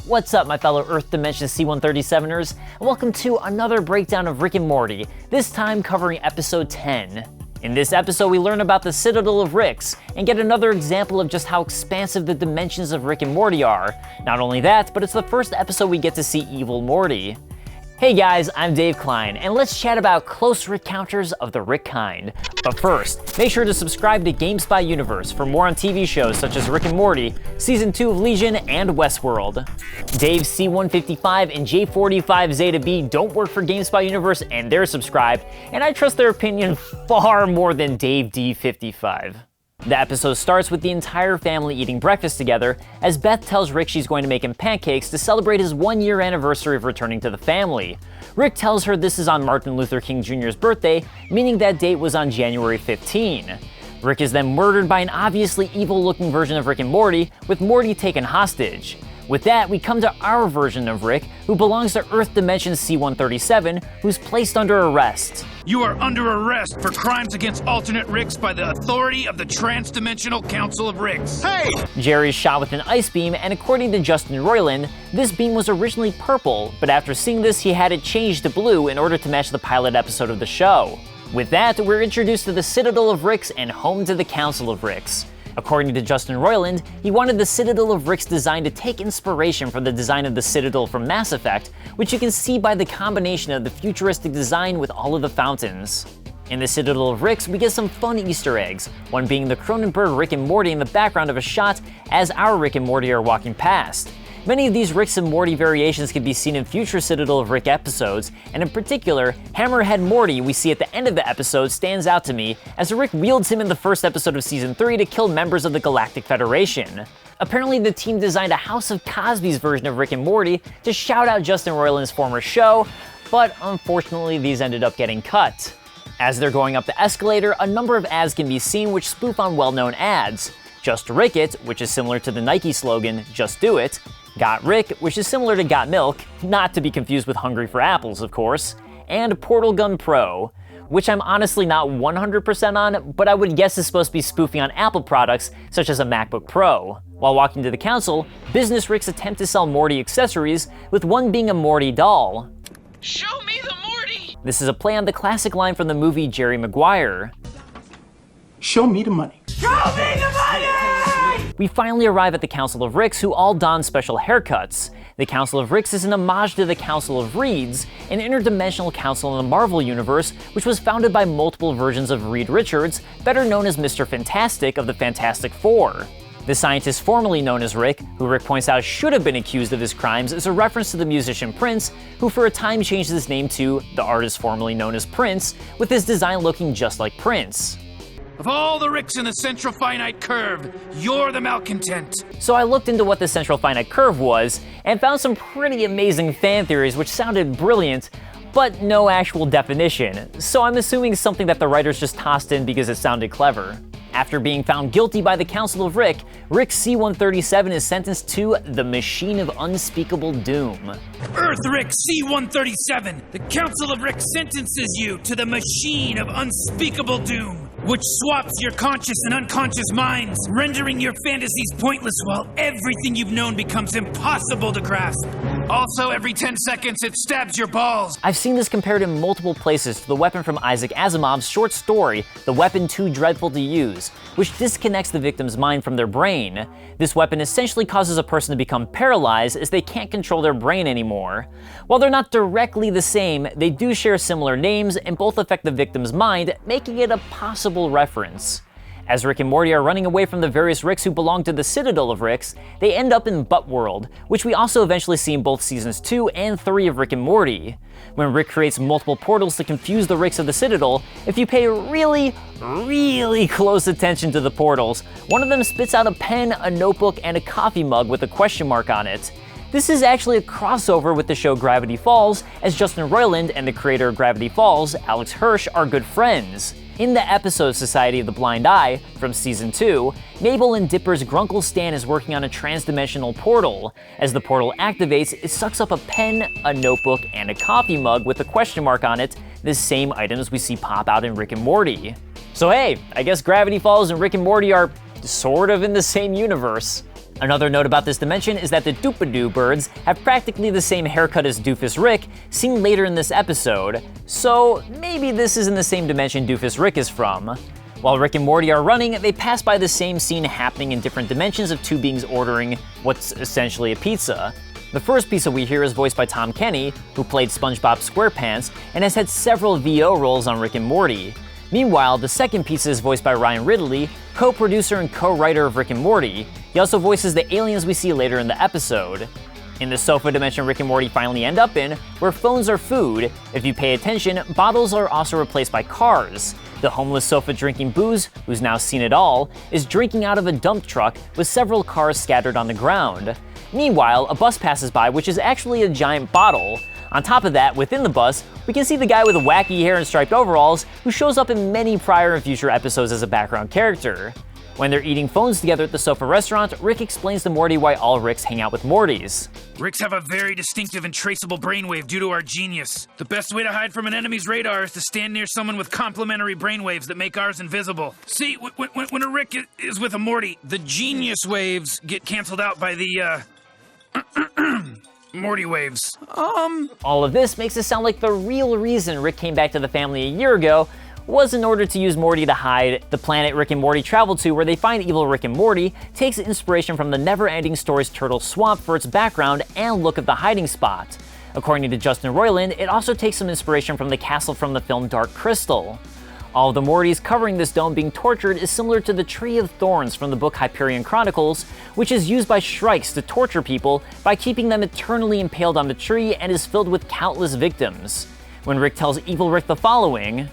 What's up, my fellow Earth Dimension C-137ers, and welcome to another breakdown of Rick and Morty, this time covering episode 10. In this episode, we learn about the Citadel of Ricks, and get another example of just how expansive the dimensions of Rick and Morty are. Not only that, but it's the first episode we get to see evil Morty. Hey guys, I'm Dave Klein, and let's chat about close Rick counters of the Rick kind. But first, make sure to subscribe to GameSpot Universe for more on TV shows such as Rick and Morty, Season 2 of Legion, and Westworld. Dave C155 and J45 Zeta B don't work for GameSpot Universe, and they're subscribed, and I trust their opinion far more than Dave D55. The episode starts with the entire family eating breakfast together as Beth tells Rick she's going to make him pancakes to celebrate his 1-year anniversary of returning to the family. Rick tells her this is on Martin Luther King Jr.'s birthday, meaning that date was on January 15. Rick is then murdered by an obviously evil-looking version of Rick and Morty, with Morty taken hostage. With that, we come to our version of Rick, who belongs to Earth Dimension C-137, who's placed under arrest. You are under arrest for crimes against alternate Ricks by the authority of the Trans-Dimensional Council of Ricks. Hey! Jerry's shot with an ice beam, and according to Justin Roiland, this beam was originally purple, but after seeing this, he had it changed to blue in order to match the pilot episode of the show. With that, we're introduced to the Citadel of Ricks and home to the Council of Ricks. According to Justin Roiland, he wanted the Citadel of Ricks design to take inspiration from the design of the Citadel from Mass Effect, which you can see by the combination of the futuristic design with all of the fountains. In the Citadel of Ricks, we get some fun Easter eggs, one being the Cronenberg Rick and Morty in the background of a shot as our Rick and Morty are walking past. Many of these Ricks and Morty variations can be seen in future Citadel of Rick episodes, and in particular, Hammerhead Morty we see at the end of the episode stands out to me, as Rick wields him in the first episode of Season 3 to kill members of the Galactic Federation. Apparently the team designed a House of Cosby's version of Rick and Morty to shout out Justin Roiland's former show, but unfortunately these ended up getting cut. As they're going up the escalator, a number of ads can be seen which spoof on well-known ads. Just Rick It, which is similar to the Nike slogan, Just Do It, Got Rick, which is similar to Got Milk, not to be confused with Hungry for Apples, of course, and Portal Gun Pro, which I'm honestly not 100% on, but I would guess is supposed to be spoofing on Apple products such as a MacBook Pro. While walking to the council, Business Ricks attempt to sell Morty accessories, with one being a Morty doll. Show me the Morty! This is a play on the classic line from the movie Jerry Maguire. Show me the money. Show me the money! We finally arrive at the Council of Ricks, who all don special haircuts. The Council of Ricks is an homage to the Council of Reeds, an interdimensional council in the Marvel Universe, which was founded by multiple versions of Reed Richards, better known as Mr. Fantastic of the Fantastic Four. The scientist formerly known as Rick, who Rick points out should have been accused of his crimes, is a reference to the musician Prince, who for a time changed his name to the artist formerly known as Prince, with his design looking just like Prince. Of all the Ricks in the Central Finite Curve, you're the malcontent. So I looked into what the Central Finite Curve was, and found some pretty amazing fan theories which sounded brilliant, but no actual definition, so I'm assuming something that the writers just tossed in because it sounded clever. After being found guilty by the Council of Rick, Rick C-137 is sentenced to the Machine of Unspeakable Doom. Earth Rick C-137, the Council of Rick sentences you to the Machine of Unspeakable Doom, which swaps your conscious and unconscious minds, rendering your fantasies pointless while everything you've known becomes impossible to grasp. Also, every 10 seconds, it stabs your balls. I've seen this compared in multiple places to the weapon from Isaac Asimov's short story, The Weapon Too Dreadful to Use, which disconnects the victim's mind from their brain. This weapon essentially causes a person to become paralyzed as they can't control their brain anymore. While they're not directly the same, they do share similar names and both affect the victim's mind, making it a possible reference. As Rick and Morty are running away from the various Ricks who belong to the Citadel of Ricks, they end up in Butt World, which we also eventually see in both seasons 2 and 3 of Rick and Morty. When Rick creates multiple portals to confuse the Ricks of the Citadel, if you pay really close attention to the portals, one of them spits out a pen, a notebook, and a coffee mug with a question mark on it. This is actually a crossover with the show Gravity Falls, as Justin Roiland and the creator of Gravity Falls, Alex Hirsch, are good friends. In the episode Society of the Blind Eye, from Season 2, Mabel and Dipper's Grunkle Stan is working on a trans-dimensional portal. As the portal activates, it sucks up a pen, a notebook, and a coffee mug with a question mark on it, the same items we see pop out in Rick and Morty. So hey, I guess Gravity Falls and Rick and Morty are sort of in the same universe. Another note about this dimension is that the Doopadoo birds have practically the same haircut as Doofus Rick, seen later in this episode, so maybe this is in the same dimension Doofus Rick is from. While Rick and Morty are running, they pass by the same scene happening in different dimensions of two beings ordering what's essentially a pizza. The first pizza we hear is voiced by Tom Kenny, who played SpongeBob SquarePants and has had several VO roles on Rick and Morty. Meanwhile, the second pizza is voiced by Ryan Ridley, co-producer and co-writer of Rick and Morty. He also voices the aliens we see later in the episode. In the sofa dimension Rick and Morty finally end up in, where phones are food, if you pay attention, bottles are also replaced by cars. The homeless sofa drinking booze, who's now seen it all, is drinking out of a dump truck with several cars scattered on the ground. Meanwhile, a bus passes by, which is actually a giant bottle. On top of that, within the bus, we can see the guy with wacky hair and striped overalls, who shows up in many prior and future episodes as a background character. When they're eating phones together at the Sofa restaurant, Rick explains to Morty why all Ricks hang out with Mortys. Ricks have a very distinctive and traceable brainwave due to our genius. The best way to hide from an enemy's radar is to stand near someone with complementary brainwaves that make ours invisible. See, when a Rick is with a Morty, the genius waves get canceled out by the, Morty waves. All of this makes it sound like the real reason Rick came back to the family a year ago was in order to use Morty to hide. The planet Rick and Morty travel to, where they find evil Rick and Morty, takes inspiration from the Never-Ending Stories Turtle Swamp for its background and look of the hiding spot. According to Justin Roiland, it also takes some inspiration from the castle from the film Dark Crystal. All of the Mortys covering this dome being tortured is similar to the Tree of Thorns from the book Hyperion Chronicles, which is used by Shrikes to torture people by keeping them eternally impaled on the tree and is filled with countless victims. When Rick tells Evil Rick the following,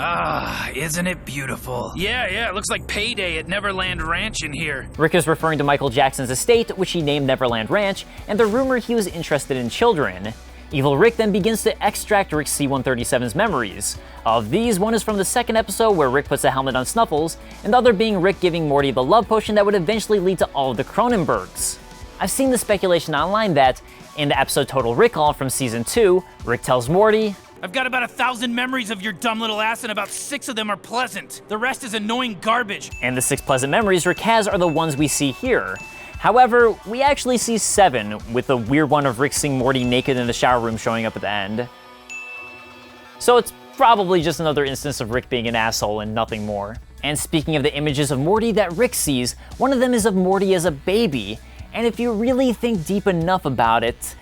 "Ah, isn't it beautiful? Yeah, it looks like payday at Neverland Ranch in here." Rick is referring to Michael Jackson's estate, which he named Neverland Ranch, and the rumor he was interested in children. Evil Rick then begins to extract Rick C-137's memories. Of these, one is from the second episode where Rick puts a helmet on Snuffles, and the other being Rick giving Morty the love potion that would eventually lead to all of the Cronenbergs. I've seen the speculation online that, in the episode Total Recall from Season 2, Rick tells Morty, "I've got about 1,000 memories of your dumb little ass and about 6 of them are pleasant. The rest is annoying garbage." And the 6 pleasant memories Rick has are the ones we see here. However, we actually see 7, with the weird one of Rick seeing Morty naked in the shower room showing up at the end. So it's probably just another instance of Rick being an asshole and nothing more. And speaking of the images of Morty that Rick sees, one of them is of Morty as a baby. And if you really think deep enough about it,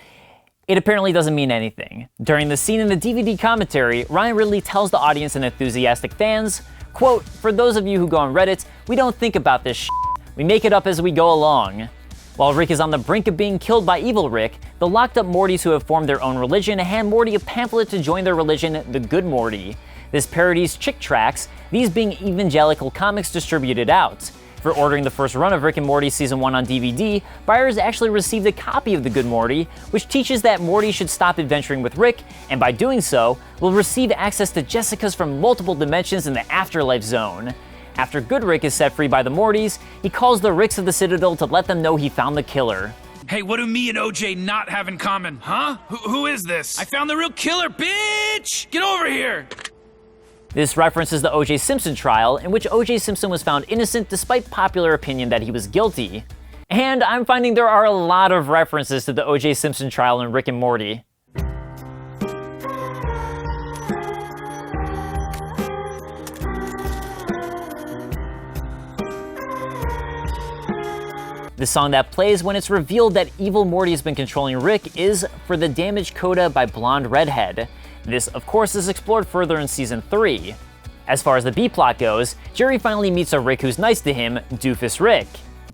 it apparently doesn't mean anything. During the scene in the DVD commentary, Ryan Ridley tells the audience and enthusiastic fans, quote, "For those of you who go on Reddit, we don't think about this shit. We make it up as we go along." While Rick is on the brink of being killed by Evil Rick, the locked up Mortys who have formed their own religion hand Morty a pamphlet to join their religion, the Good Morty. This parodies Chick Tracts, these being evangelical comics distributed out. For ordering the first run of Rick and Morty Season 1 on DVD, buyers actually received a copy of the Good Morty, which teaches that Morty should stop adventuring with Rick, and by doing so, will receive access to Jessicas from multiple dimensions in the Afterlife Zone. After Good Rick is set free by the Mortys, he calls the Ricks of the Citadel to let them know he found the killer. "Hey, what do me and OJ not have in common? Huh? Who is this? I found the real killer, bitch! Get over here!" This references the O.J. Simpson trial, in which O.J. Simpson was found innocent despite popular opinion that he was guilty. And I'm finding there are a lot of references to the O.J. Simpson trial in Rick and Morty. The song that plays when it's revealed that evil Morty has been controlling Rick is For the Damaged Coda by Blonde Redhead. This, of course, is explored further in Season 3. As far as the B-plot goes, Jerry finally meets a Rick who's nice to him, Doofus Rick.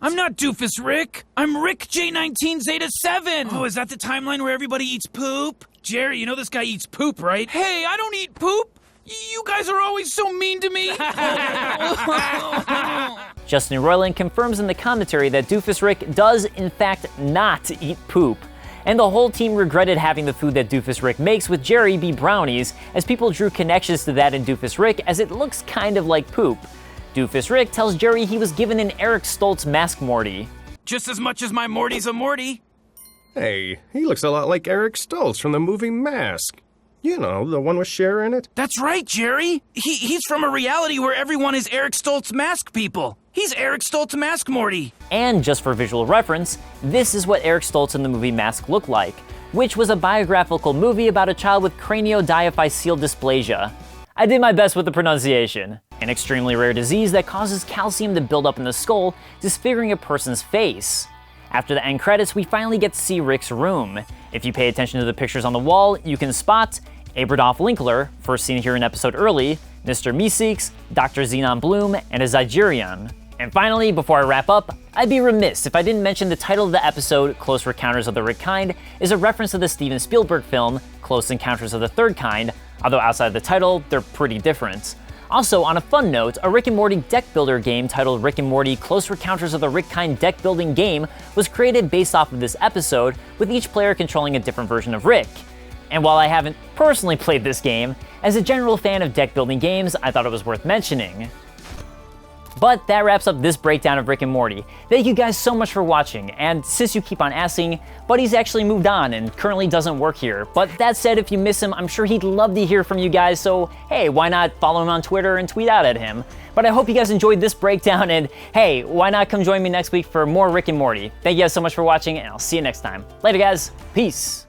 "I'm not Doofus Rick. I'm Rick J19 Zeta 7. Oh, is that the timeline where everybody eats poop? Jerry, you know this guy eats poop, right? Hey, I don't eat poop. You guys are always so mean to me." Justin Roiland confirms in the commentary that Doofus Rick does, in fact, not eat poop. And the whole team regretted having the food that Doofus Rick makes with Jerry be brownies, as people drew connections to that in Doofus Rick as it looks kind of like poop. Doofus Rick tells Jerry he was given an Eric Stoltz Mask Morty. "Just as much as my Morty's a Morty." Hey, he looks a lot like Eric Stoltz from the movie Mask. You know, the one with Cher in it? That's right, Jerry. He's from a reality where everyone is Eric Stoltz mask people. He's Eric Stoltz Mask Morty. And just for visual reference, this is what Eric Stoltz in the movie Mask looked like, which was a biographical movie about a child with craniodiaphyseal dysplasia. I did my best with the pronunciation. An extremely rare disease that causes calcium to build up in the skull, disfiguring a person's face. After the end credits, we finally get to see Rick's room. If you pay attention to the pictures on the wall, you can spot Abradolf Linkler, first seen here in episode early, Mr. Meeseeks, Dr. Xenon Bloom, and a Zygerion. And finally, before I wrap up, I'd be remiss if I didn't mention the title of the episode, Close Encounters of the Rick Kind, is a reference to the Steven Spielberg film, Close Encounters of the Third Kind, although outside of the title, they're pretty different. Also, on a fun note, a Rick and Morty deck builder game titled Rick and Morty Close Encounters of the Rick Kind deck building game was created based off of this episode, with each player controlling a different version of Rick. And while I haven't personally played this game, as a general fan of deck building games, I thought it was worth mentioning. But that wraps up this breakdown of Rick and Morty. Thank you guys so much for watching, and since you keep on asking, Buddy's actually moved on and currently doesn't work here. But that said, if you miss him, I'm sure he'd love to hear from you guys, so hey, why not follow him on Twitter and tweet out at him? But I hope you guys enjoyed this breakdown, and hey, why not come join me next week for more Rick and Morty? Thank you guys so much for watching, and I'll see you next time. Later guys, peace!